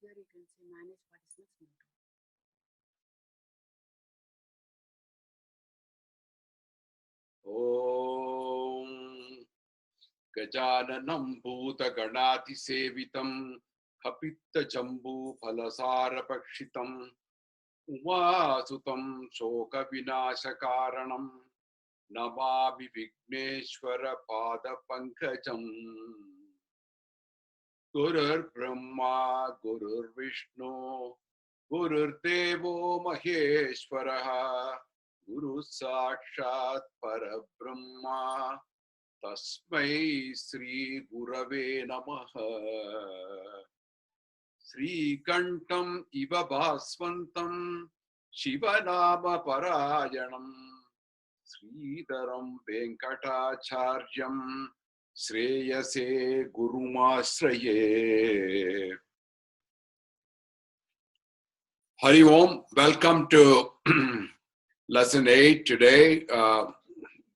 Here you can say manage participants motto. Om Gajananam Bhuta Ganati Sevitam Kapitta Jambu Phalasara Pakshitam Umasutam Shoka Vinasha Karanam Namami Vigneshwara Pada Pankajam Gurur Brahma Gurur Vishnu Gurur Devo Maheshwaraha Guru Sakshat Parabrahma Tasmai Sri Gurave Namaha Sri Kantam Iva Bhasvantam Shivanama Parayanam Sridharam Venkatacharyam Shreyase Gurumasraye. Hari Om, welcome to lesson 8 today.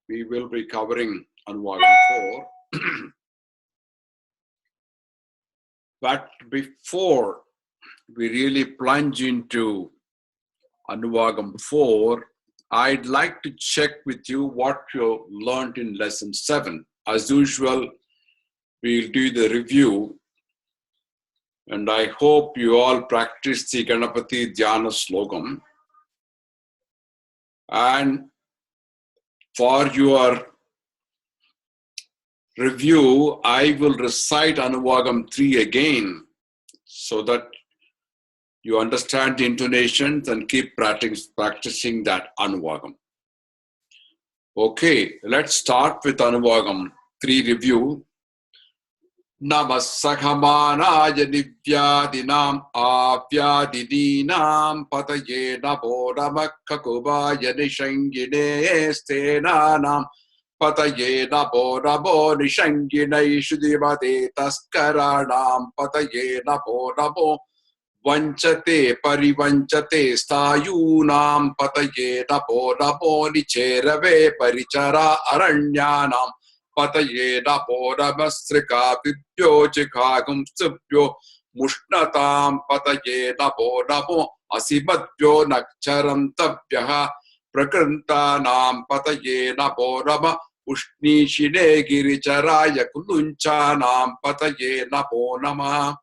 We will be covering Anuvakam 4. But before we really plunge into Anuvakam 4, I'd like to check with you what you learned in lesson 7. As usual, we'll do the review. And I hope you all practice the Ganapati Dhyana Slokam. And for your review, I will recite Anuvakam 3 again so that you understand the intonations and keep practicing that Anuvakam. Okay, let's start with Anuvakam 3 review. Namasakhamanaya divyadinam avyadidinam pataye namo namakkakubaya nishangine stenanam pataye namo namo nishanginai shudhimate taskaranam pataye namo namo vanchate parivanchate stayunam pataye namo namo nicherave parichara aranyanam Pataye namo namastrika vibhyo chikhagum subhyo mushnatam pataye namo namo asimadhyo nakcharantabhyaha prakrantanam pataye namo nama ushnishine giricharaya kulunchanam pataye namo nama.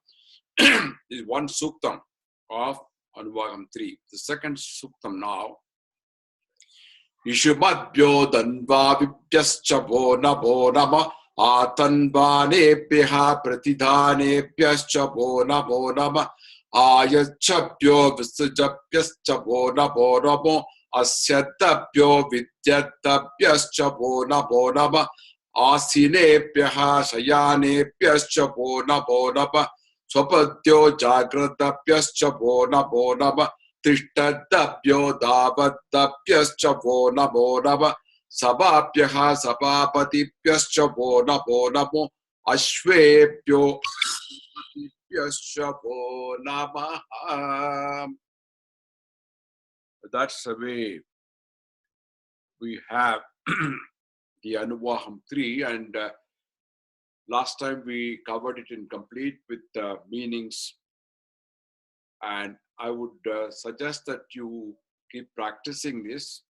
This is one suktam of Anuvakam 3. The second suktam now. Ishumadbhyo danva vipyascha vo namo nama atanvanebhyaha pratidhanebhyascha vo namo nama ayachabhyo visajabhyascha vo namo namo asyadabhyo vidyadabhyascha vo namo nama asinebhyaha shayanebhyascha vo namo nama swapadhyo jagradabhyascha vo namo nama Tishtadabhyo davadabhyascha vo namo nama sabapyaha sabapatipyascha vo namo ashvebhyo ashvapatipyascha vo namaha. That's the way we have the Anuvakam 3, and last time we covered it in complete with meanings, and I would suggest that you keep practicing this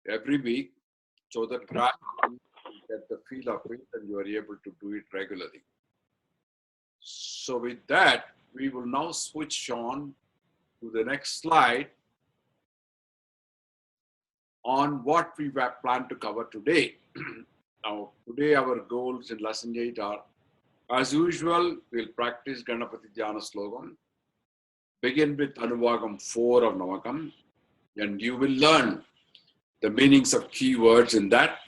every week so that gradually you get the feel of it and you are able to do it regularly. So with that, we will now switch on to the next slide on what we have planned to cover today. Now, today our goals in lesson 8 are, as usual, we'll practice Ganapati Dhyana Slokam. Begin with Anuvakam 4 of Navakam, and you will learn the meanings of key words in that,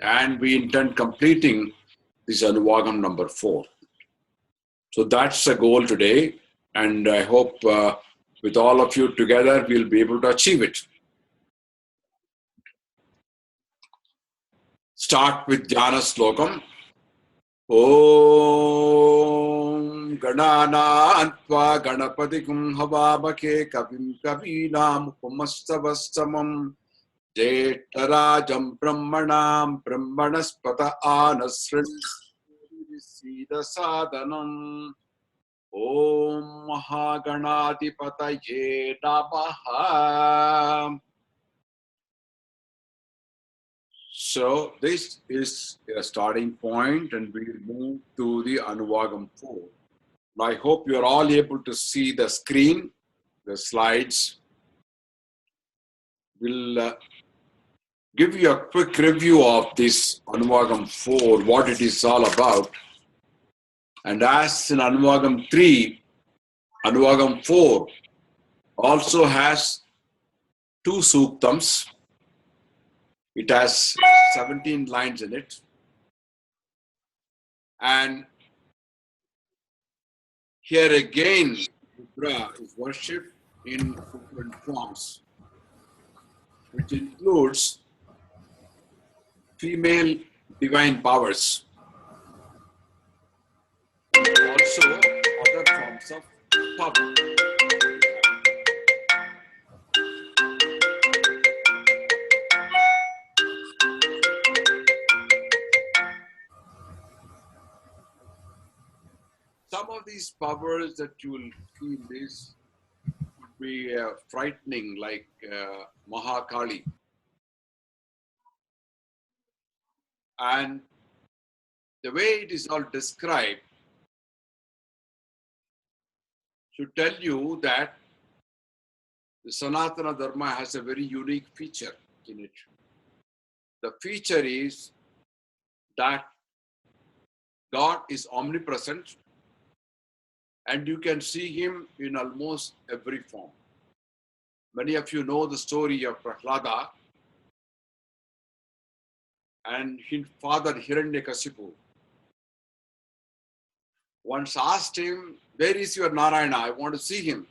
and we intend completing this Anuvakam number 4. So that's the goal today, and I hope with all of you together we'll be able to achieve it. Start with Dhyana Slokam. Om Gananantva Ganapatikum Havabake Kavim Kavinam Upamastabastamam Jetarajam Brahmanam Brahmanaspata Anasrin Sida Sadanam Om Mahaganadipataye Namaha. So this is a starting point, and we will move to the Anuvakam 4. I hope you are all able to see the screen, the slides. We'll give you a quick review of this Anuvakam 4, what it is all about. And as in Anuvakam 3, Anuvakam 4 also has 2 suktams. It has 17 lines in it. And here again, Rudra is worshipped in different forms, which includes female divine powers, also other forms of power. Some of these powers that you will feel this would be frightening, like Mahakali. And the way it is all described should tell you that the Sanatana Dharma has a very unique feature in it. The feature is that God is omnipresent and you can see him in almost every form. Many of you know the story of Prahlada and his father Hiranyakasipu. Once asked him, "Where is your Narayana? I want to see him."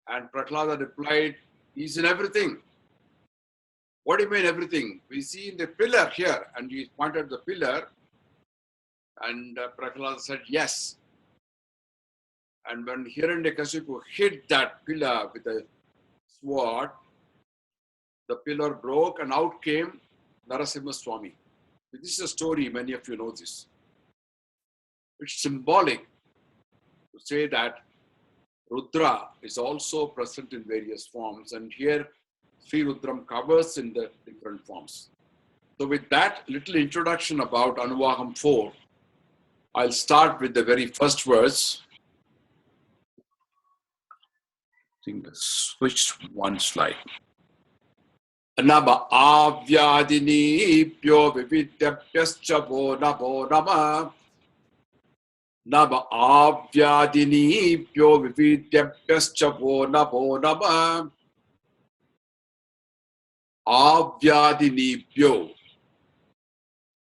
And Prahlada replied, "He's in everything." "What do you mean everything?" "We see in the pillar here." And he pointed at the pillar. And Prahlada said, "Yes." And when Hiranyakasipu hit that pillar with a sword, the pillar broke and out came Narasimha Swami. This is a story, many of you know this. It's symbolic to say that Rudra is also present in various forms, and here Sri Rudram covers in the different forms. So with that little introduction about Anuvakam 4, I'll start with the very first verse. I think I switched one slide. Naba avyadinibhyo vividyabhyascha vo namo nama. Naba avyadinibhyo vividyabhyascha vo namo nama. Avyadinibhyo.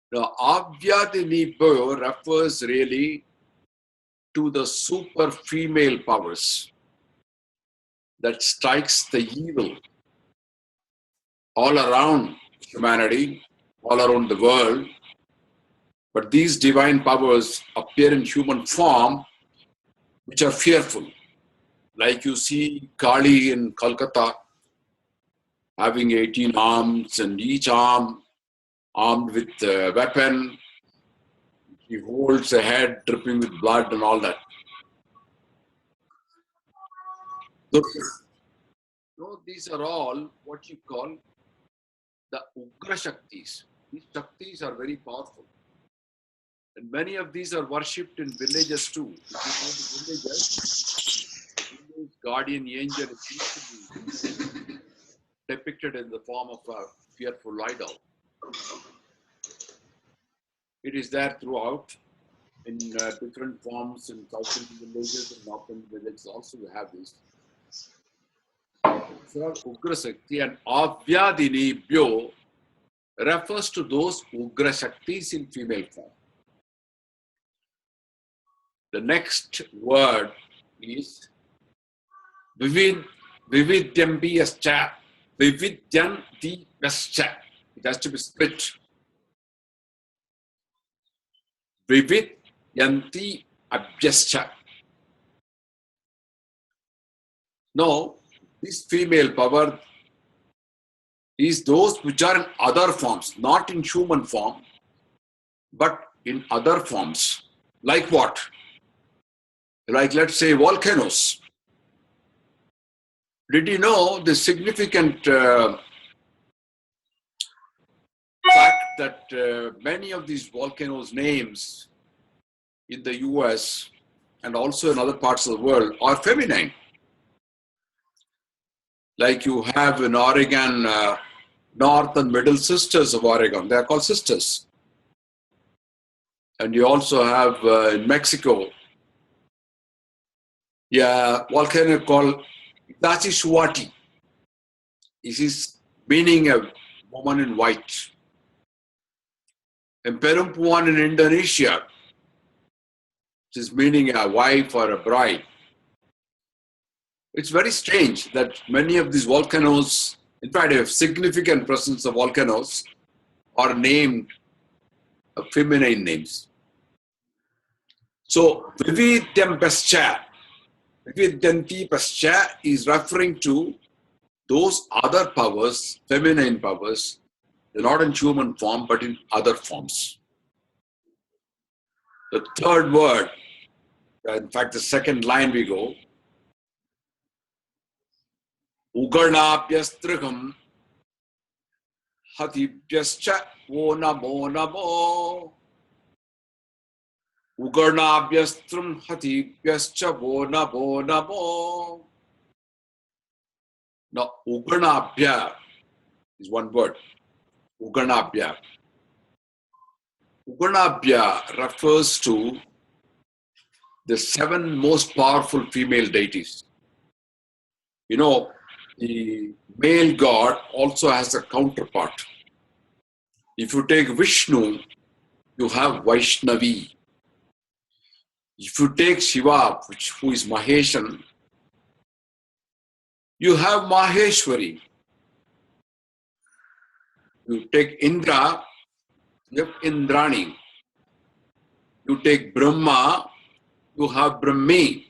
Now, avyadinibhyo refers really to the super female powers that strikes the evil all around humanity, all around the world. But these divine powers appear in human form, which are fearful. Like you see Kali in Kolkata having 18 arms, and each arm armed with a weapon. He holds a head dripping with blood and all that. So these are all what you call the Ugra Shaktis. These Shaktis are very powerful. And many of these are worshipped in villages too. If you go to villages, village guardian angel is usually depicted in the form of a fearful idol. It is there throughout in different forms in South Indian villages and North Indian villages also we have this. So Ugra Shakti and Avyadinibhyo refers to those Ugra Shaktis in female form. The next word is Vividyambi Yascha. Vividyanti Yascha. It has to be split. Vividyanti Abhyascha. No, this female power is those which are in other forms, not in human form, but in other forms. Like what? Like, let's say, volcanoes. Did you know the significant fact that many of these volcanoes' names in the US and also in other parts of the world are feminine? Like you have in Oregon, North and Middle Sisters of Oregon. They are called sisters. And you also have in Mexico, volcano called Tachihuatl. This is meaning a woman in white. In Perempuan in Indonesia, which is meaning a wife or a bride. It's very strange that many of these volcanoes, in fact, a significant presence of volcanoes, are named feminine names. So, Vividyam Pascha, Vividyanti Pascha is referring to those other powers, feminine powers, they're not in human form, but in other forms. The third word, in fact, the second line we go, Ugarnabhyastraham Hatibhyascha Vo Namo Namo. Ugarnabhyastram Hatibhyascha Vo Namo Namo. Now, Ugarnabhya is one word. Ugarnabhya. Ugarnabhya refers to the 7 most powerful female deities. You know, the male god also has a counterpart. If you take Vishnu, you have Vaishnavi. If you take Shiva, who is Maheshan, you have Maheshwari. You take Indra, you have Indrani. You take Brahma, you have Brahmi.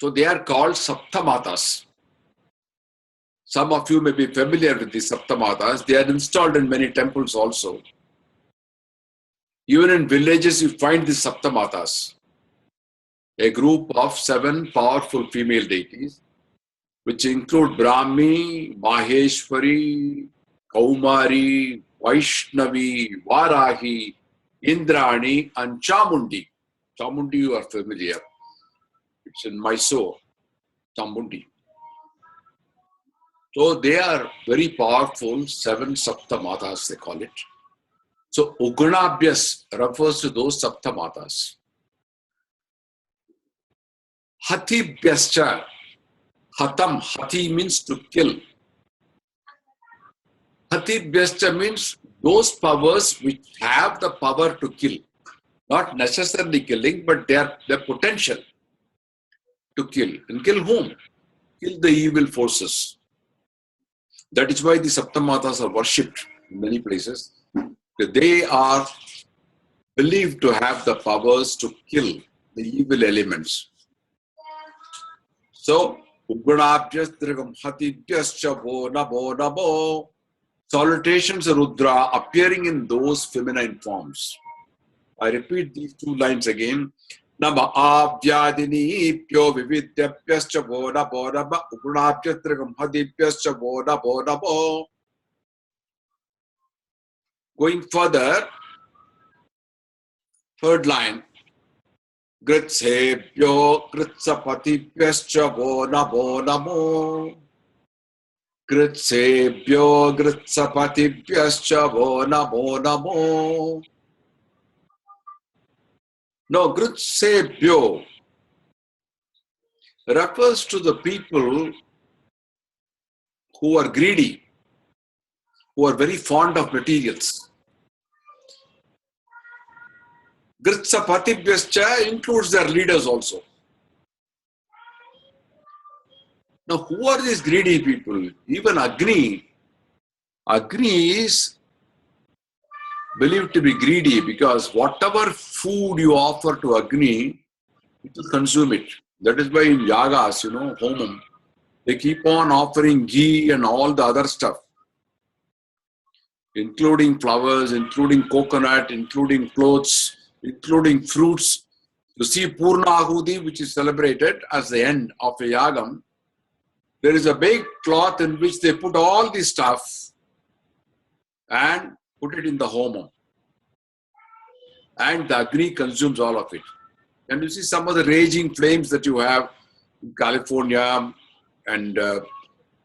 So they are called Saptamatas. Some of you may be familiar with these Saptamatas. They are installed in many temples also. Even in villages, you find these Saptamatas. A group of 7 powerful female deities, which include Brahmi, Maheshwari, Kaumari, Vaishnavi, Varahi, Indrani, and Chamundi. Chamundi, you are familiar. It's in Mysore, Chamundi. So they are very powerful, 7 Saptamatas, they call it. So Ugarnabhyas refers to those Saptamatas. Hatibhyascha. Hatam, hati means to kill. Hatibhyascha means those powers which have the power to kill. Not necessarily killing, but their potential to kill. And kill whom? Kill the evil forces. That is why the Saptamatas are worshipped in many places. They are believed to have the powers to kill the evil elements. So, Ugarnabhyastragam Hatibhyascha Vo Namo Namo. Salutations of Rudra appearing in those feminine forms. I repeat these 2 lines again. Nama Abhyadini Pyo Vividyapyascha Vo Namo Namo. Ugarnabhyastragam Hatibhyascha Vo Namo Namo. Going further, 3rd line. Gritsebhyo Gritsapatibhyascha Vo Namo Namo. Gritsebhyo Gritsapatibhyascha Vo Namo Namo. No, Gritsebhyo refers to the people who are greedy, who are very fond of materials. Gritsapatibhyascha includes their leaders also. Now, who are these greedy people? Even Agni is believed to be greedy because whatever food you offer to Agni, it will consume it. That is why in yagas, homam, they keep on offering ghee and all the other stuff, including flowers, including coconut, including clothes, including fruits. You see Purna Ahuti, which is celebrated as the end of a yagam. There is a big cloth in which they put all the stuff and put it in the homam. And the Agni consumes all of it. And you see some of the raging flames that you have in California and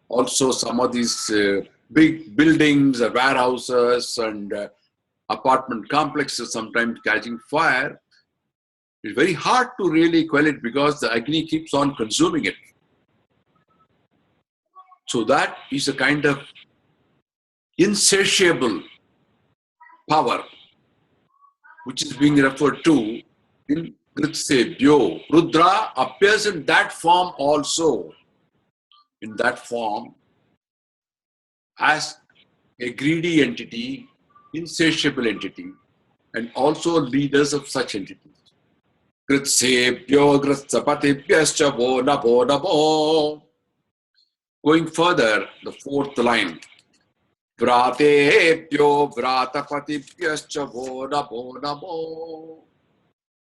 also some of these big buildings, warehouses and apartment complexes sometimes catching fire. It's very hard to really quell it because the Agni keeps on consuming it. So that is a kind of insatiable power which is being referred to in Gritsebhyo. Rudra appears in that form also. In that form as a greedy entity, insatiable entity, and also leaders of such entities. Gritsebhyo gritsapatibhyascha vo nabo nabo. Going further, the fourth line. Vratebhyo vratapatibhyascha vo nabo nabo.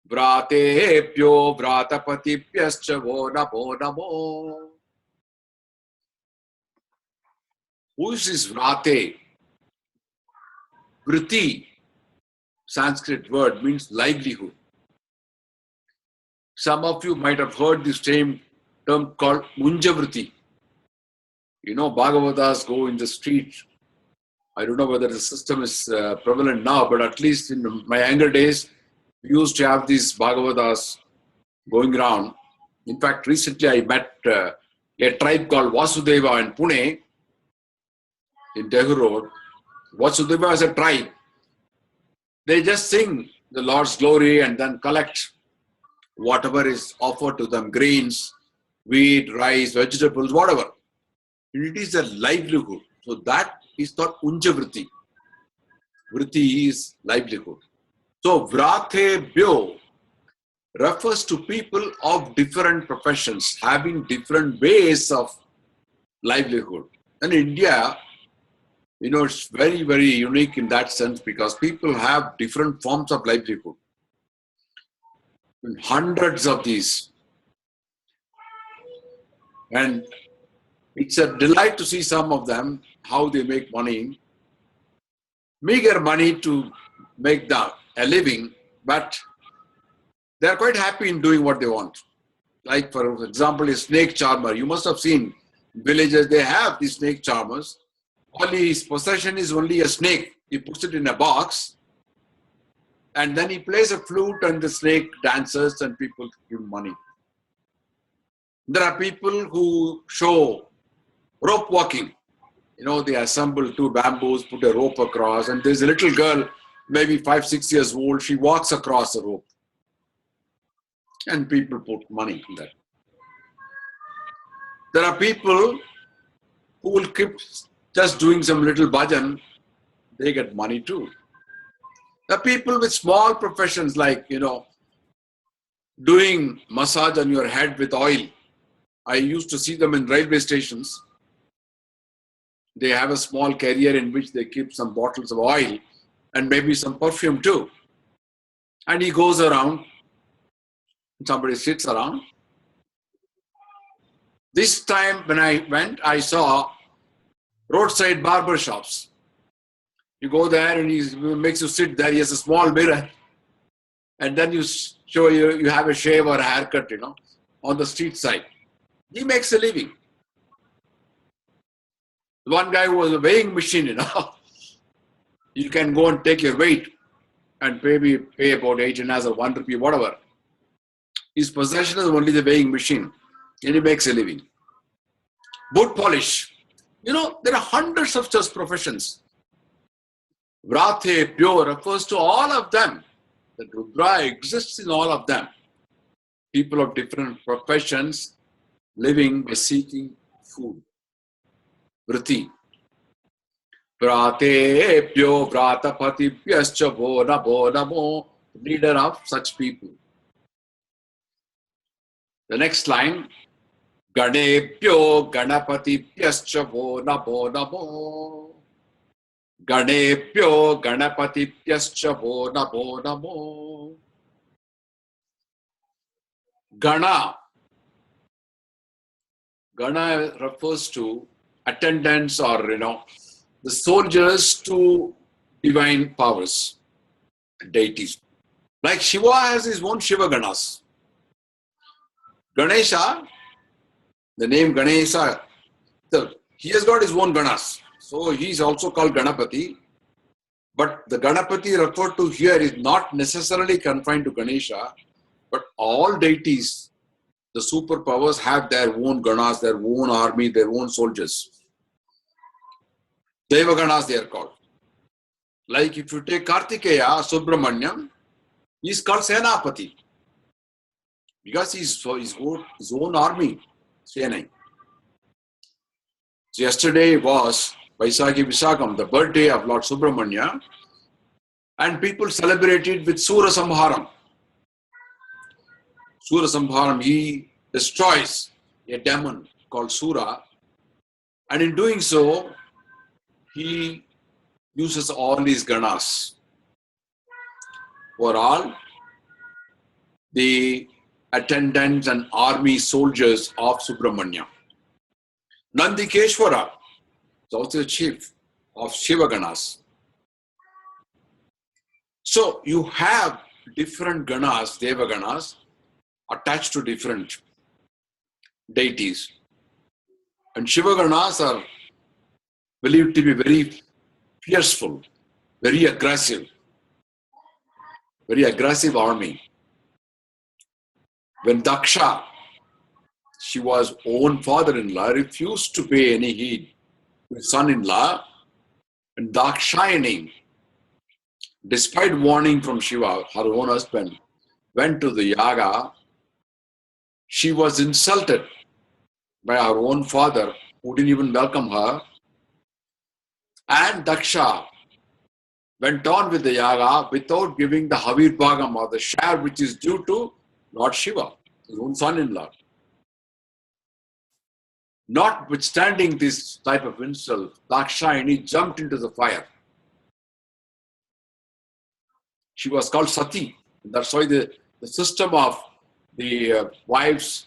Vratebhyo vratapatibhyascha vo nabo nabo. Who is this vrate? Vriti, Sanskrit word, means livelihood. Some of you might have heard this term called Munjavriti. You know, Bhagavatas go in the street. I don't know whether the system is prevalent now, but at least in my younger days, we used to have these Bhagavatas going around. In fact, recently I met a tribe called Vasudeva in Pune, in Dehu Road. Vasudeva is a tribe. They just sing the Lord's glory and then collect whatever is offered to them, grains, wheat, rice, vegetables, whatever. It is a livelihood. So that is called Unjavriti. Vriti is livelihood. So Vratebhyo refers to people of different professions, having different ways of livelihood. And India, you know, it's very, very unique in that sense because people have different forms of livelihood. Hundreds of these. And it's a delight to see some of them, how they make money. Meager money to make a living, but they're quite happy in doing what they want. Like, for example, a snake charmer. You must have seen villages, they have these snake charmers. Only his possession is only a snake. He puts it in a box and then he plays a flute and the snake dances and people give money. There are people who show rope walking. You know, they assemble two bamboos, put a rope across, and there's a little girl, maybe 5-6 years old, she walks across the rope. And people put money in that. There are people who will keep just doing some little bhajan, they get money too. The people with small professions like, you know, doing massage on your head with oil. I used to see them in railway stations. They have a small carrier in which they keep some bottles of oil and maybe some perfume too. And he goes around, somebody sits around. This time when I went, I saw roadside barber shops. You go there and he makes you sit there. He has a small mirror. And then you show you have a shave or a haircut, you know, on the street side. He makes a living. One guy who was a weighing machine, you know. You can go and take your weight and pay about 8 annas or 1 rupee, whatever. His possession is only the weighing machine. And he makes a living. Boot polish. You know, there are hundreds of such professions. Vratebhyo refers to all of them. The Rudra exists in all of them. People of different professions living by seeking food. Vriti. Vratebhyo vratapatibhyascha vo namo namo. Leader of such people. The next line. Ganebhyo ganapatibhyascha vo namo namo. Ganebhyo ganapatibhyascha vo namo namo. Gana. Gana refers to attendants or, the soldiers to divine powers, deities. Like Shiva has his own Shiva Ganas. Ganesha, the name Ganesha, he has got his own Ganas. So he is also called Ganapati. But the Ganapati referred to here is not necessarily confined to Ganesha, but all deities, the superpowers, have their own Ganas, their own army, their own soldiers. Deva Ganas they are called. Like if you take Kartikeya, Subramanyam, he is called Senapati because he's his own army, Senai. So yesterday was Vaisakhi Visakam, the birthday of Lord Subramanya, and people celebrated with Sura Samharam. Sura Samharam, he destroys a demon called Sura, and in doing so, he uses all his ganas for all the attendants and army soldiers of Subramanya. Nandikeshwara is also the chief of Shiva Ganas. So you have different ganas, Deva Ganas, attached to different deities. And Shiva Ganas are believed to be very fierceful, very aggressive army. When Daksha, Shiva's own father-in-law, refused to pay any heed to his son-in-law, and Dakshayani, despite warning from Shiva, her own husband, went to the yaga, she was insulted by her own father, who didn't even welcome her. And Daksha went on with the yaga without giving the Havir Bhagam, or the share which is due to Lord Shiva, his own son-in-law. Notwithstanding this type of insult, Dakshayani jumped into the fire. She was called Sati. That's why the system of the wives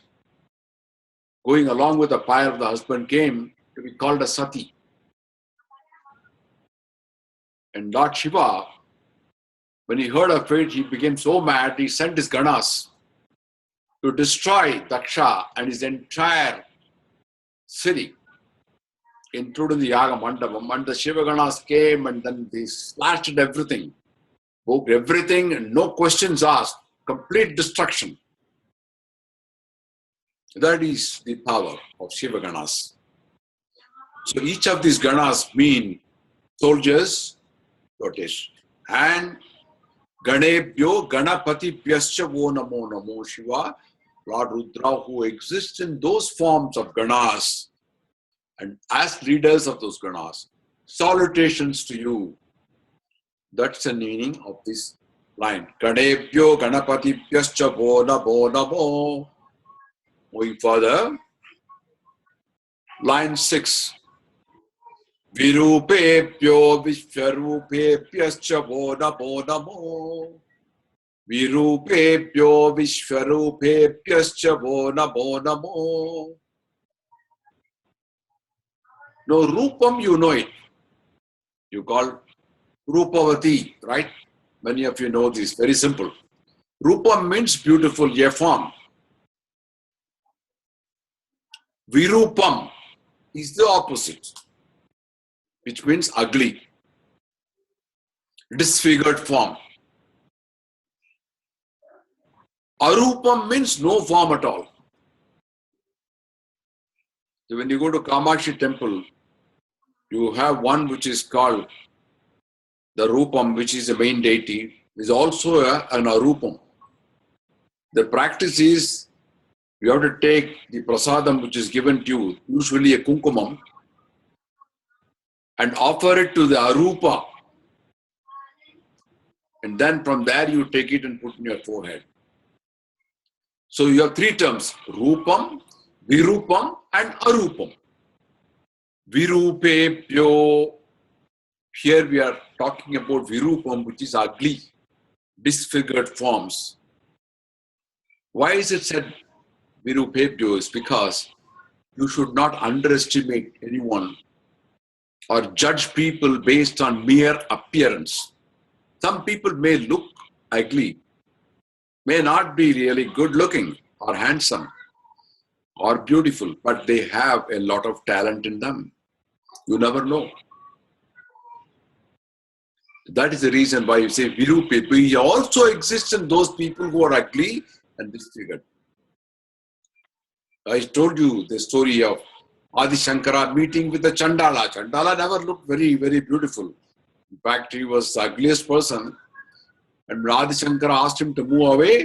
going along with the pyre of the husband came to be called a Sati. And Lord Shiva, when he heard of it, he became so mad, he sent his Ganas to destroy Daksha and his entire city, including the Yaga Mandapam. And the Shiva Ganas came and then they slashed at everything, broke everything, and no questions asked, complete destruction. That is the power of Shiva Ganas. So each of these Ganas mean soldiers, notice, and Ganebhyo Ganapati Pyascha Vo Namo Namo Shiva, Lord Rudra, who exists in those forms of Ganas, and as leaders of those Ganas, salutations to you. That's the meaning of this line. Ganebhyo Ganapati Pyascha Vo Namo Namo. Moving further, line 6. Virupebhyo Vishwarupebhyascha Vo Namo Namo. Virupebhyo Vishwarupebhyascha Vo Namo Namo. Now, Rupam, you know it. You call Rupavati, right? Many of you know this. Very simple. Rupam means beautiful, a form. Virupam is the opposite, which means ugly, disfigured form. Arupam means no form at all. So when you go to Kamakshi temple, you have one which is called the Rupam, which is the main deity, is also an Arupam. The practice is you have to take the prasadam which is given to you, usually a kunkumam, and offer it to the Arupa. And then from there you take it and put in your forehead. So you have 3 terms: Rupam, Virupam, and Arupam. Virupebhyo. Here we are talking about Virupam, which is ugly, disfigured forms. Why is it said Virupebhyo? Is because you should not underestimate anyone or judge people based on mere appearance. Some people may look ugly, may not be really good looking or handsome or beautiful, but they have a lot of talent in them. You never know. That is the reason why you say Virupebhyo. He also exists in those people who are ugly and disfigured. I told you the story of Adi Shankara meeting with the Chandala. Chandala never looked very, very beautiful. In fact, he was the ugliest person. And when Adi Shankara asked him to move away,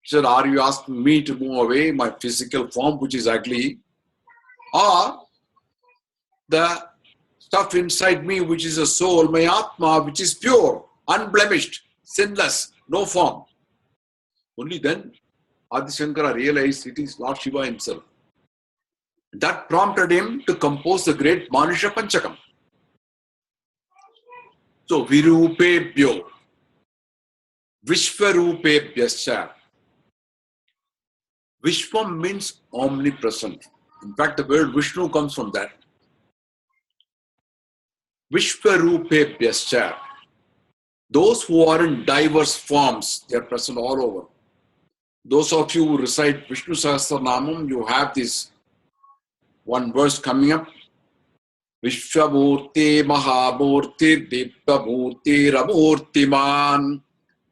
he said, are you asking me to move away, my physical form, which is ugly, or the stuff inside me, which is a soul, my Atma, which is pure, unblemished, sinless, no form? Only then Adi Shankara realized it is Lord Shiva himself. That prompted him to compose the great Manusha Panchakam. So, Virupebhyo, Vishwarupebhyascha. Vishwam means omnipresent. In fact, the word Vishnu comes from that. Vishwarupebhyascha. Those who are in diverse forms, they are present all over. Those of you who recite Vishnu Sahasranamam, you have this one verse coming up. Vishwamurti Mahamurti Diptamurti Ramurtiman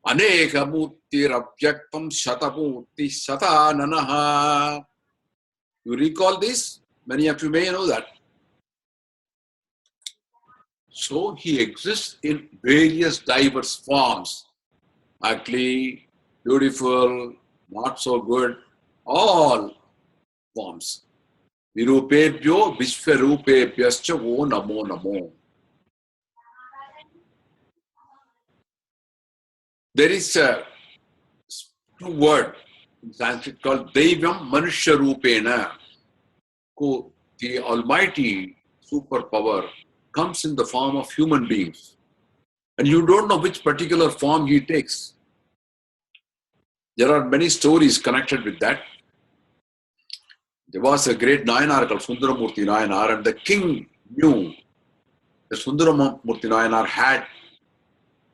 Anekamurti Rabhyaktam Shatamurti Shatananaha. You recall this? Many of you may know that. So he exists in various diverse forms. Ugly, beautiful, not so good, all forms. Virupebhyo Vishwarupebhyascha O Namo Namo. There is a word in Sanskrit called Devam Manusharupena. The almighty superpower comes in the form of human beings. And you don't know which particular form he takes. There are many stories connected with that. There was a great Nayanar called Sundaramurti Nayanar, and the king knew that Sundaramurti Nayanar had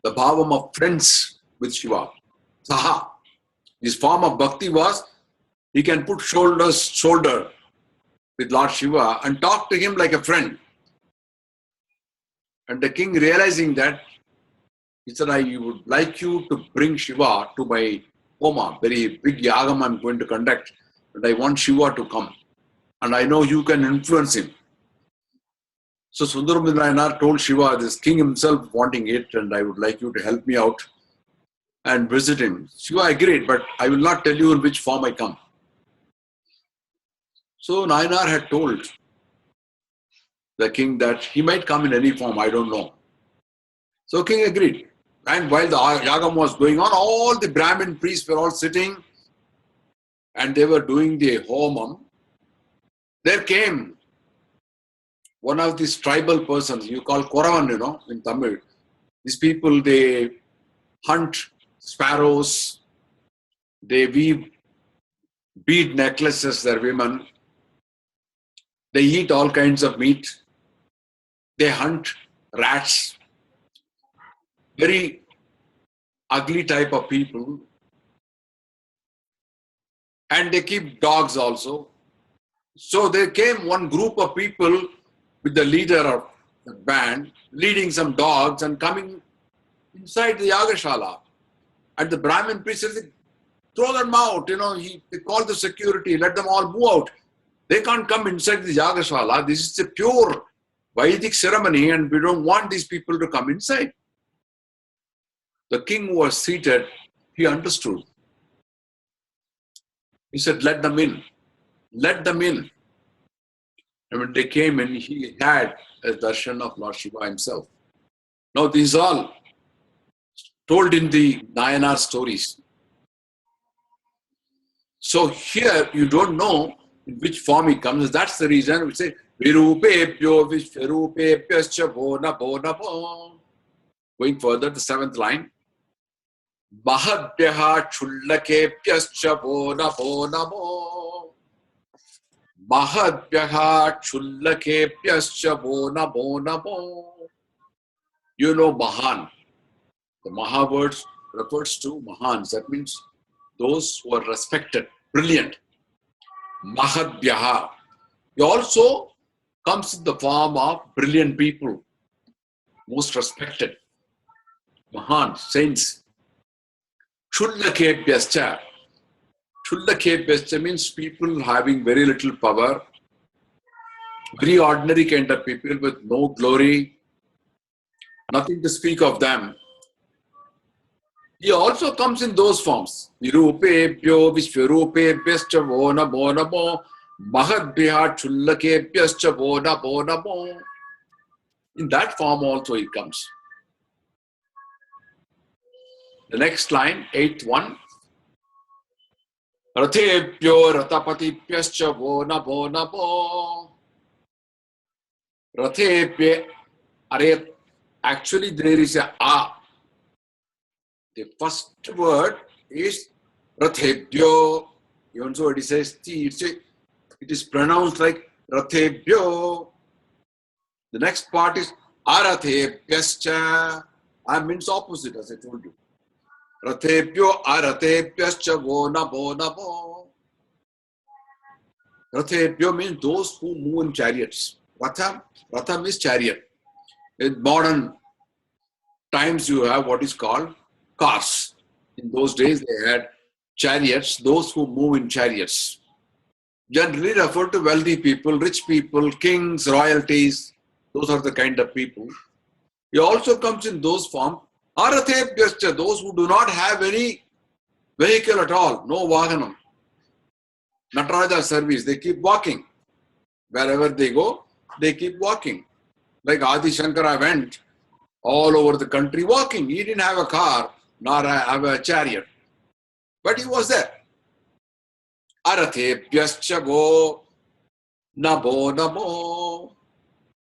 the bhavam of friends with Shiva. Saha. His form of bhakti was he can put shoulder with Lord Shiva and talk to him like a friend. And the king, realizing that, he said, I would like you to bring Shiva to my homa, very big yagam I'm going to conduct, and I want Shiva to come. And I know you can influence him. So Sundaramurti Nayanar told Shiva, this king himself wanting it, and I would like you to help me out and visit him. Shiva agreed, but I will not tell you in which form I come. So Nayanar had told the king that he might come in any form, I don't know. So king agreed. And while the yagam was going on, all the Brahmin priests were all sitting and they were doing the homam. There came one of these tribal persons, you call Koravan, in Tamil. These people, they hunt sparrows, they weave bead necklaces, they're women. They eat all kinds of meat. They hunt rats. Very ugly type of people. And they keep dogs also. So there came one group of people with the leader of the band, leading some dogs and coming inside the Yagashala. And the Brahmin priest said, throw them out, they called the security, let them all move out. They can't come inside the Yagashala. This is a pure Vedic ceremony and we don't want these people to come inside. The king who was seated, he understood. He said, let them in. Let them in. And when they came in, he had a darshan of Lord Shiva himself. Now, these are all told in the Nayanar stories. So here, you don't know in which form he comes. That's the reason we say, Virupebhyo Vishwarupebhyascha Bona Bona Bona. Going further, the seventh line. Mahadbhyaha chullakepyascha bo namo. Mahadbhyaha chullakepyascha bo namo. You know Mahan. The Maha word refers to Mahans. That means those who are respected, brilliant. Mahadbhyaha. He also comes in the form of brilliant people, most respected. Mahan, saints. Chullakepyascha. Chullakepyascha means people having very little power, very ordinary kind of people with no glory, nothing to speak of them. He also comes in those forms. Nirupebhyo vishwarupebhyascha vo namo mahadbhya chullakebhyascha vo namo. In that form also he comes. The next line, 8th one. Rathebhyo ratapatibhyascha vo namo. Rathebhya. Actually there is a A. The first word is Rathebhyo. Even so it says it is pronounced like Rathebhyo. The next part is Arathebhyascha. I means opposite, as I told you. Rathebhyo Arathebhyascha vo namo. Rathebhyo means those who move in chariots. Ratha means chariot. In modern times you have what is called cars. In those days they had chariots, those who move in chariots. Generally refer to wealthy people, rich people, kings, royalties. Those are the kind of people. He also comes in those forms. Arathebhyascha, those who do not have any vehicle at all, no vahanam. Nataraja service, they keep walking. Wherever they go, they keep walking. Like Adi Shankara went all over the country walking. He didn't have a car, nor have a chariot. But he was there. Arathebhyascha vo namo.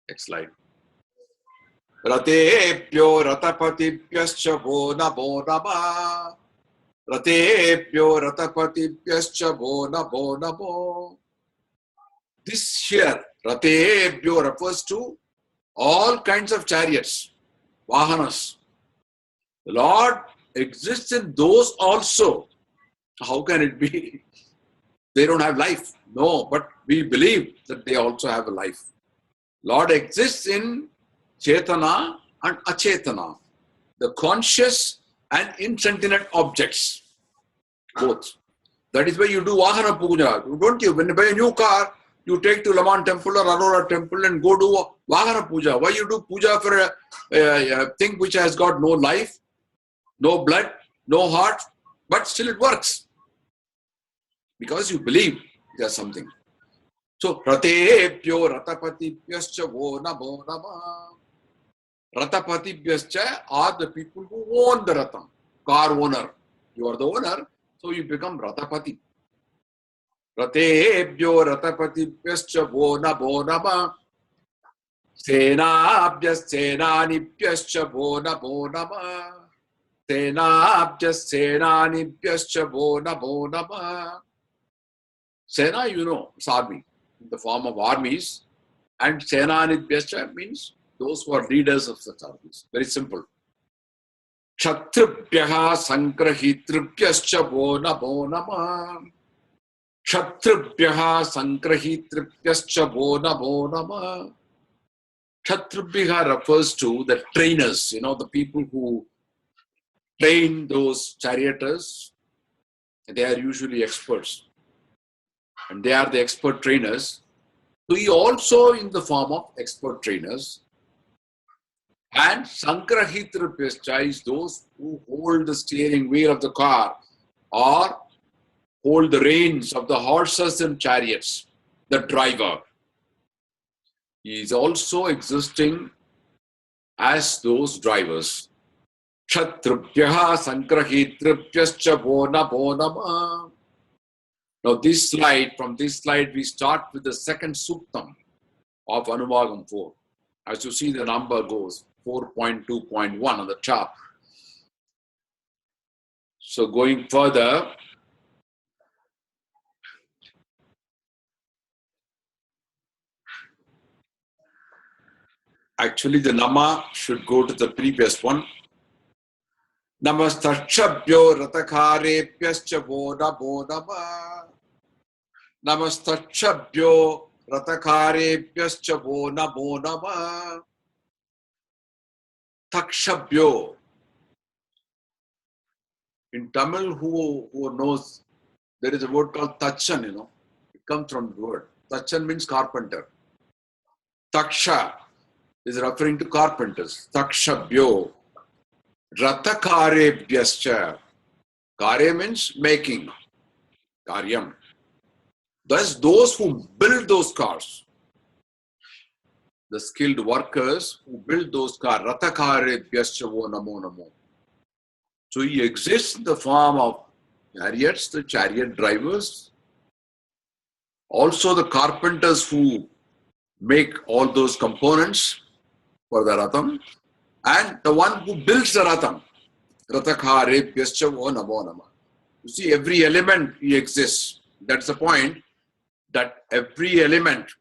Next slide. Ratebhyo ratapatibhyascha vo namo. Ratebhyo ratapatibhyascha vo namo. This here, Ratebhyo refers to all kinds of chariots, vahanas. The Lord exists in those also. How can it be? They don't have life. No, but we believe that they also have a life. Lord exists in Chetana and Achetana, the conscious and insentient objects, both. That is why you do Vahana Puja. Don't you? When you buy a new car, you take to Laman temple or Aurora temple and go do Vahana Puja. Why you do puja for a thing which has got no life, no blood, no heart, but still it works? Because you believe there's something. So, Ratebhyo Ratapatibhyascha vo namo. Ratapatibhyascha are the people who own the Ratam, car owner. You are the owner, so you become Ratapati. Ratebhyo Ratapatibhyascha vo namo. Senabhyas Senanibhyascha vo namo. Senabhyas Senanibhyascha vo namo. Sena, you know, is army, in the form of armies. And Senanibhyascha means those who are leaders of such armies. Very simple. Kshatribhyaha sangrahitribhyascha vo namo. Kshatribhyaha sangrahitribhyascha vo namo. Kshatribhyaha refers to the trainers, the people who train those charioteers. They are usually experts. And they are the expert trainers. We also in the form of expert trainers. And Sangrahitribhyascha is those who hold the steering wheel of the car or hold the reins of the horses and chariots, the driver. He is also existing as those drivers. Kshatribhyaha sangrahitribhyascha vo namo. Now from this slide we start with the second suktam of Anuvakam 4. As you see the number goes 4.2.1 on the top. So going further, actually the Nama should go to the previous one. Namastakshabhyo ratakharebhyascha vo namo namah. Namastakshabhyo ratakharebhyascha vo namo namah. Takshabhyo. In Tamil, who knows, there is a word called tachan, It comes from the word. Tachan means carpenter. Taksha is referring to carpenters. Takshabhyo. Ratakarebhyascha. Kare means making. Karyam. Thus, those who build those cars, the skilled workers who build those cars, Ratakarebhyascha vo namo namo. So he exists in the form of chariots, the chariot drivers, also the carpenters who make all those components for the Ratham, and the one who builds the Ratham, Ratakharebhyascha vo namo namah. You see, every element he exists. That's the point, that every element,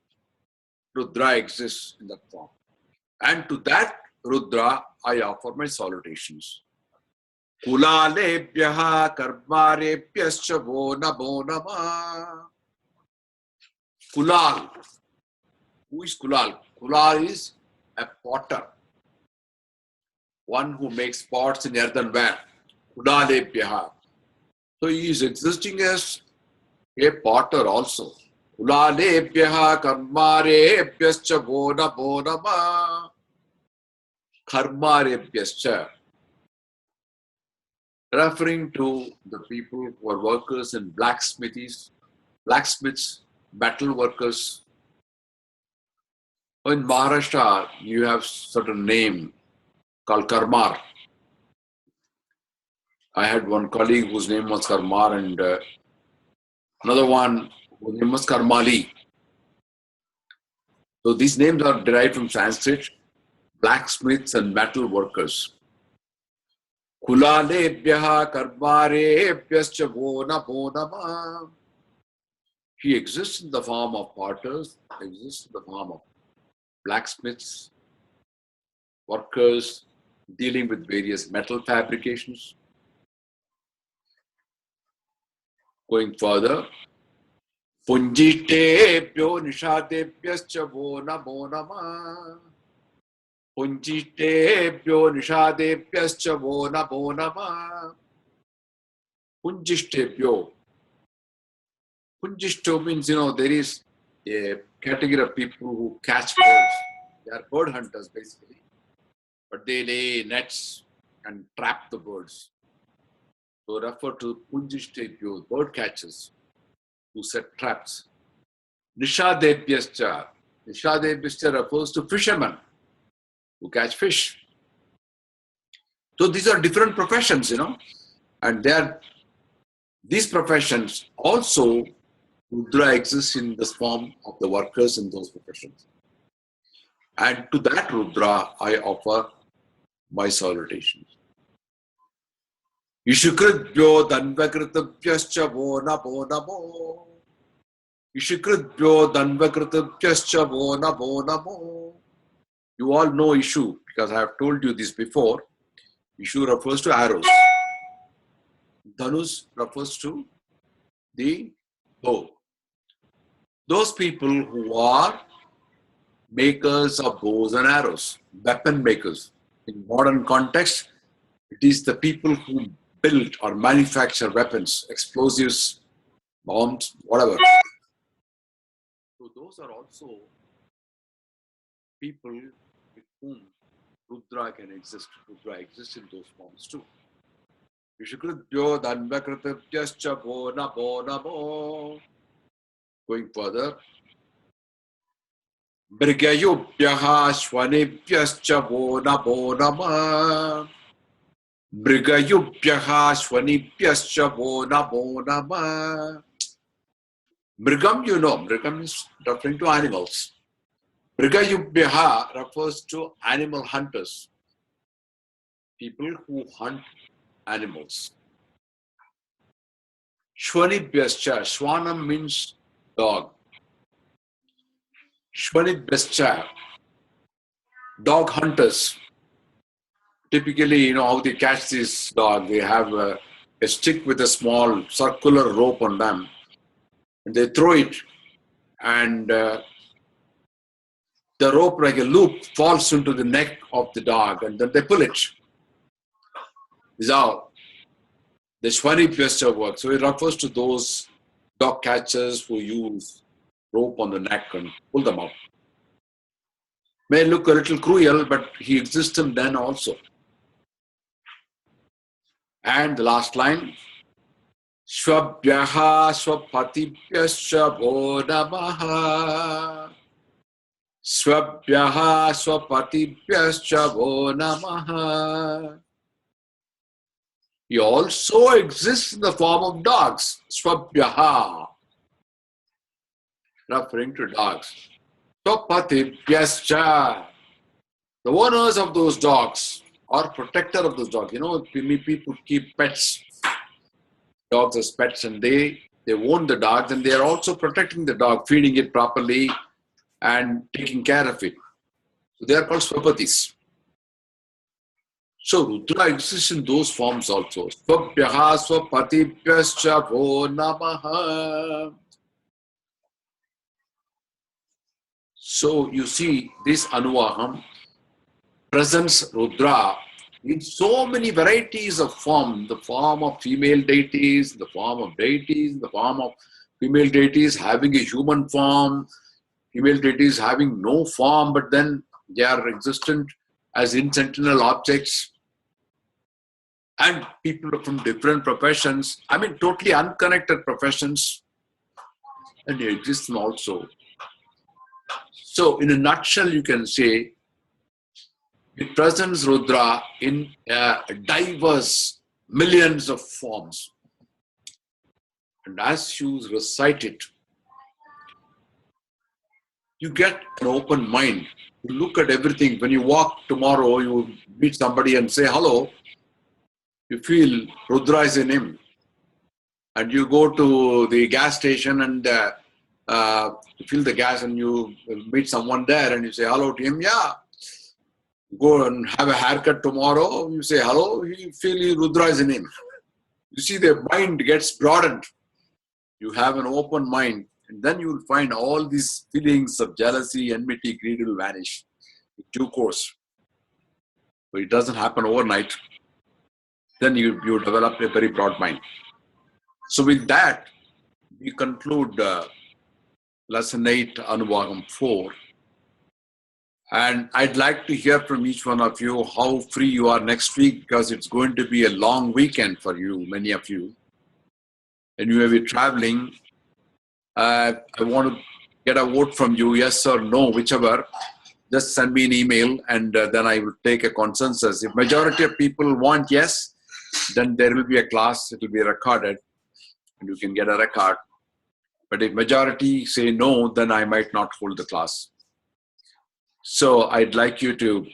Rudra, exists in that form. And to that Rudra, I offer my salutations. Kulalebhyaha karmarebhyascha vo namo namah. Kulal. Who is Kulal? Kulal is a potter. One who makes pots in earthenware. Kulalebhyaha. So he is existing as a potter also. Kulalebhyaha karmarebhyascha vo namo namah. Karmarebhyascha. Referring to the people who are workers in blacksmiths, metal workers. In Maharashtra, you have certain name called Karmar. I had one colleague whose name was Karmar and another one whose name was Karmali. So these names are derived from Sanskrit, blacksmiths and metal workers. Kulalebhyaha karmarebhyascha vo namo namah. He exists in the form of potters, exists in the form of blacksmiths, workers dealing with various metal fabrications. Going further, Punjitebhyo nishadebhyascha vo namo namah. Punjitebhyo nishadebhyascha vo namo namah. Punjishtebhyo. Punjishto means, there is a category of people who catch birds. They are bird hunters basically. But they lay nets and trap the birds. So refer to Punjishtebhyo, bird catchers who set traps. Nishadebhyascha. Nishadebhyascha refers to fishermen who catch fish. So these are different professions, and these professions also, Rudra exists in the form of the workers in those professions. And to that Rudra, I offer my salutations. Ishukritbhyo danvakritabhyascha vo namo namo. Ishukritbhyo danvakritabhyascha vo namo namo. You all know Ishu because I have told you this before. Ishu refers to arrows. Dhanus refers to the bow. Those people who are makers of bows and arrows, weapon makers. In modern context, it is the people who build or manufacture weapons, explosives, bombs, whatever. So those are also people with whom Rudra can exist. Rudra exists in those forms too. Vishukritbhyo danvakritabhyascha vo namo namo. Going further. Mrigayubhyaha shvanibhyascha vo namo namah. Mrigayubhyaha shvanibhyascha vo namo namah. Mrigam, Mrigam is referring to animals. Mrigayubhyaha refers to animal hunters. People who hunt animals. Shvanibhyascha. Shvanam means dog. Shvanibhyascha. Dog hunters. Typically, how they catch this dog. They have a stick with a small circular rope on them. And they throw it, and the rope, like a loop, falls into the neck of the dog, and then they pull it. This is how the Shvanibhyascha works. So it refers to those dog catchers who use rope on the neck and pull them out. May look a little cruel, but he existed then also. And the last line, Swabhyaha swapatibhyascha vo namaha. Swabhyaha swapatibhyascha vo namaha. He also exists in the form of dogs. Swabhyaha, referring to dogs. Swapatibhyascha. The owners of those dogs or protector of those dogs. People keep pets, dogs as pets, and they own the dogs, and they are also protecting the dog, feeding it properly and taking care of it. So they are called swapatis. So Rudra exists in those forms also. Swabhyaha swapatibhyascha vo namaha. So you see, this Anuvakam presents Rudra in so many varieties of form, the form of female deities, the form of deities, the form of female deities having a human form, female deities having no form, but then they are existent as insentinel objects, and people from different professions, totally unconnected professions, and they exist also. So in a nutshell, you can say, it presents Rudra in diverse millions of forms. And as you recite it, you get an open mind. You look at everything. When you walk tomorrow, you meet somebody and say hello, you feel Rudra is in him. And you go to the gas station and you fill the gas, and you meet someone there and you say hello to him. Yeah. Go and have a haircut tomorrow, you say hello, you feel Rudra is in him. You see, the mind gets broadened. You have an open mind, and then you will find all these feelings of jealousy, enmity, greed will vanish in due course. But it doesn't happen overnight. Then you develop a very broad mind. So with that, we conclude lesson 8, Anuvakam 4. And I'd like to hear from each one of you how free you are next week, because it's going to be a long weekend for you, many of you. And you may be traveling. I want to get a vote from you, yes or no, whichever. Just send me an email, and then I will take a consensus. If majority of people want yes, then there will be a class. It will be recorded, and you can get a record. But if majority say no, then I might not hold the class. So I'd like you to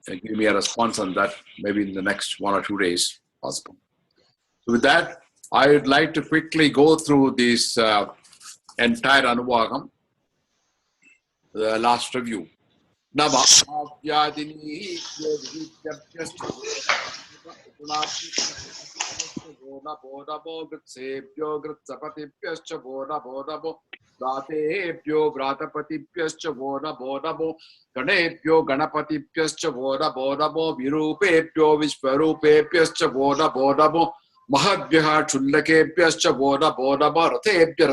give me a response on that, maybe in the next 1 or 2 days, possible. So with that, I would like to quickly go through this entire Anuvakam, the last review. Gratebhyo Gratapatibhyascha vo namo, Ganebhyo Ganapatibhyascha vo namo, Virupebhyo Vishwarupebhyascha vo namo, Mahadbhyaha Chundakebhyascha vo namo, Ratebhya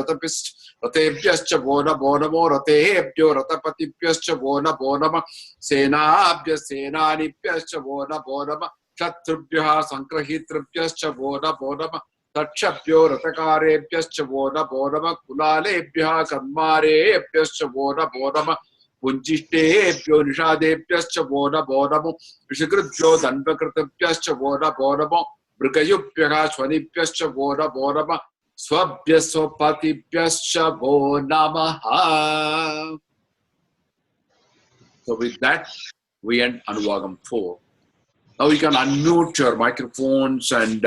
Ratebhyascha vo namo, Ratebhyo Ratapatibhyascha vo namo, Senabhya Senanibhyascha vo namo, Kshatrubhyaha Sankrahitrubhyascha vo namo, Takshabhyo Ratakarebhyascha vo namo, Kulalebhyaha Karmarebhyascha vo namo, Punjishtebhyo Nishadebhyascha vo namo, Vishakrubhyo Danvakritabhyascha vo namo, Brigayubhyaha Swanibhyascha vo namo, Swabhyaswapatibhyascha vo namaha. So with that, we end Anuvakam 4. Now you can unmute your microphones and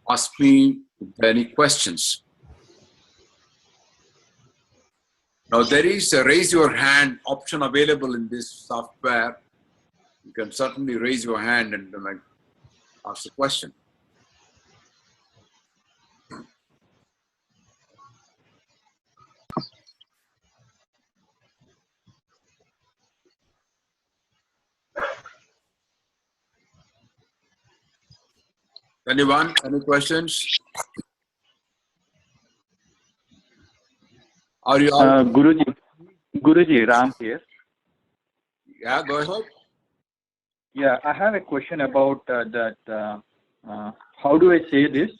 ask me any questions. Now there is a raise your hand option available in this software. You can certainly raise your hand and ask a question. Anyone? Any questions? Are you all? Guruji, Ram here. Yeah, go ahead. Yeah, I have a question about that. How do I say this?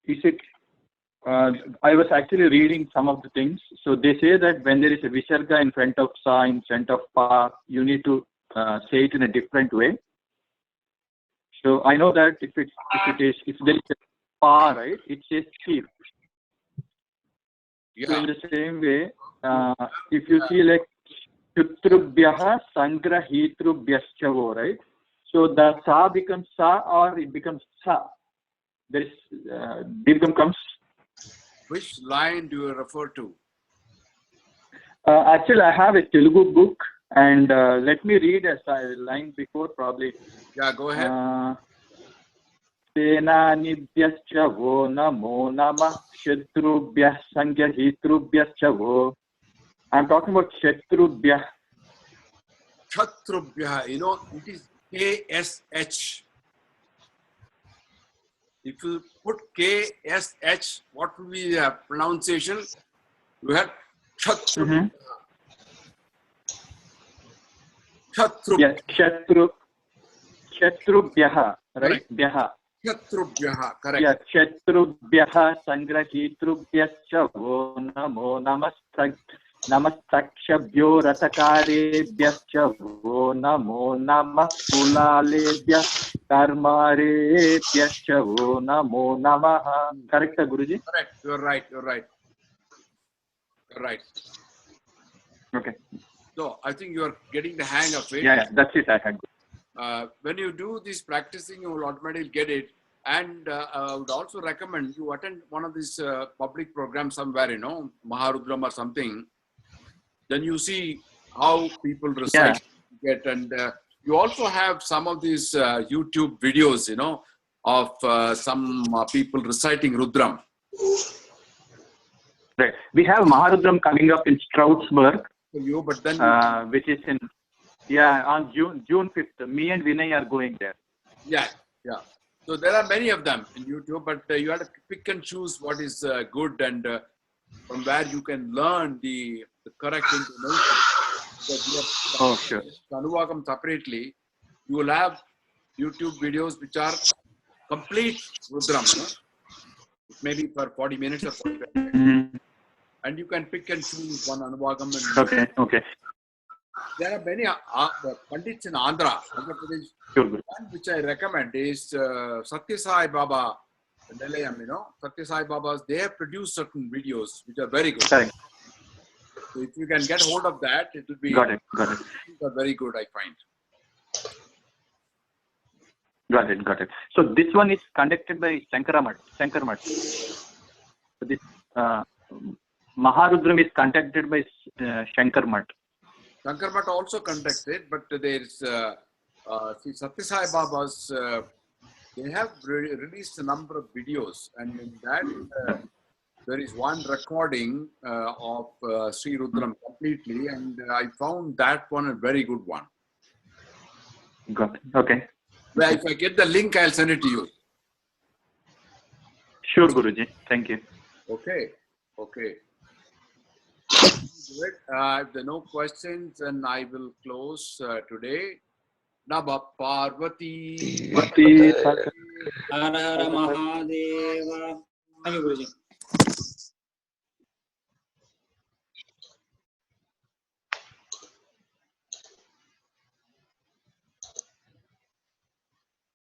Is it? I was actually reading some of the things. So they say that when there is a visarga in front of sa, in front of pa, you need to say it in a different way. So I know that if there is a pa, right, it says sheep. Yeah. So in the same way, if you see like Chutrubhyaha Sangrahitrubhyashchavo, right? So the sa becomes sa or it becomes sa. There is Dirgham comes. Which line do you refer to? Actually, I have a Telugu book, and let me read a line before probably. Yeah, go ahead. Senanibhyashchavo namo namah Shatrubhyah Sangrahitrubhyashchavo. I'm talking about Shatrubhyah. Kshatrubhya, you know, it is KSH. If you put KSH, what will be the pronunciation? You have Kshatrubhya. Kshatrubhya. Yeah, Shatrubhyaha, right? Bhyaha. Kshatrubhya, correct. Yeah, Shatrubhyaha Sangrahitrubhyashchavo namo namastakshabhyo ratakarebhyashchavo namo namah kulalebhyah karmarebhyashchavo namo namaha. Correct, Guruji? Correct. You're right. You're right. You're right. Okay. So I think you are getting the hang of it. Yeah, that's it. I had. When you do this practicing, you will automatically get it. And I would also recommend you attend one of these public programs somewhere, you know, Maharudram or something. Then you see how people recite it. And you also have some of these YouTube videos, you know, of some people reciting Rudram. Right. We have Maharudram coming up in Stroudsburg, But then which is in on June 5th. Me and Vinay are going there. Yeah. So there are many of them in YouTube, but you have to pick and choose what is good and from where you can learn the correct information. Oh, sure. Anuvakam separately, you will have YouTube videos which are complete Rudram, you know? Maybe for 40 minutes or 45 minutes. And you can pick and choose one Anuvakam. Okay. There are many Pandits in Andhra Pradesh. Sure. One which I recommend is Satya Sai Baba Nilayam, you know. Satya Sai Babas, they have produced certain videos which are very good. Correct. So if you can get hold of that, it will be Got it. very good, I find. Got it. So this one is conducted by Shankar Math. So this Maharudram is conducted by Shankar Math. Shankar Math also conducted, but there is Satya Sai Babas. They have released a number of videos, and in that there is one recording of Sri Rudram completely, and I found that one a very good one. Got it. Okay. Well, if I get the link, I'll send it to you. Sure, Guruji. Thank you. Okay. Good. If there are no questions, then I will close today. Nabha Parvati. Hara Hara Mahadeva. Thank you, Guruji.